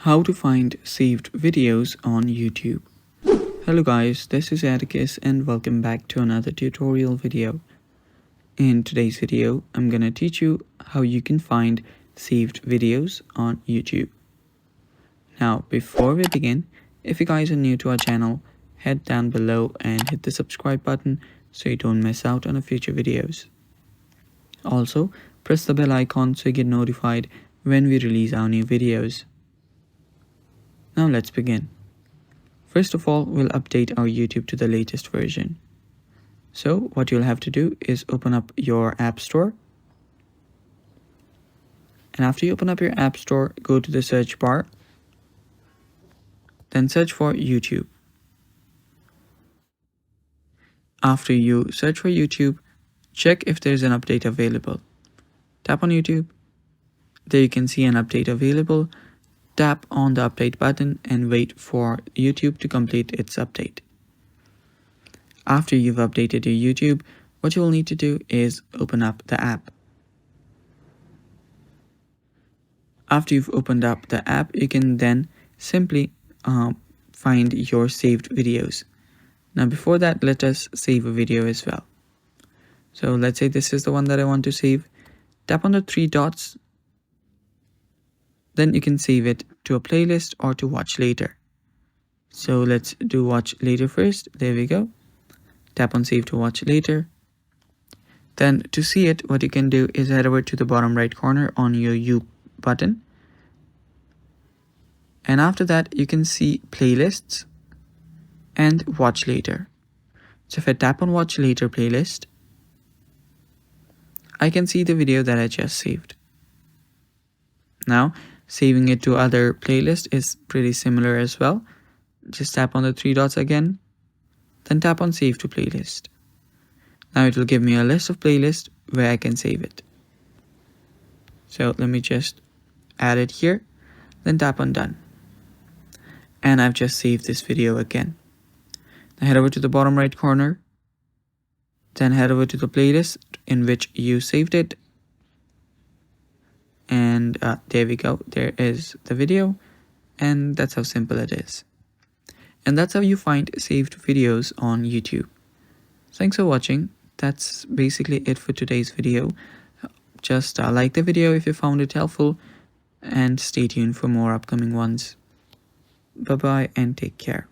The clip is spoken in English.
How to find saved videos on YouTube. Hello guys, this is Atticus and welcome back to another tutorial video. In today's video, I'm gonna teach you how you can find saved videos on YouTube. Now, before we begin, if you guys are new to our channel, head down below and hit the subscribe button so you don't miss out on our future videos. Also, press the bell icon so you get notified when we release our new videos. Now let's begin. First of all, we'll update our YouTube to the latest version. So what you'll have to do is open up your App Store. And after you open up your App Store, go to the search bar. Then search for YouTube. After you search for YouTube, check if there's an update available. Tap on YouTube. There you can see an update available. Tap on the update button and wait for YouTube to complete its update. After you've updated your YouTube, what you'll need to do is open up the app. After you've opened up the app, you can then simply find your saved videos. Now before that, let us save a video as well. So let's say this is the one that I want to save. Tap on the three dots. Then you can save it to a playlist or to watch later. So let's do watch later first. There we go. Tap on save to watch later. Then to see it, what you can do is head over to the bottom right corner on your U button. And after that, you can see playlists and watch later. So if I tap on watch later playlist, I can see the video that I just saved. Now, saving it to other playlist is pretty similar as well. Just tap on the three dots again, then tap on save to playlist. Now it will give me a list of playlists where I can save it. So let me just add it here, then tap on done. And I've just saved this video again. Now head over to the bottom right corner, then head over to the playlist in which you saved it. And there we go, there is the video, and that's how simple it is. And that's how you find saved videos on YouTube. Thanks for watching. That's basically it for today's video. Just like the video if you found it helpful, and stay tuned for more upcoming ones. Bye bye and take care.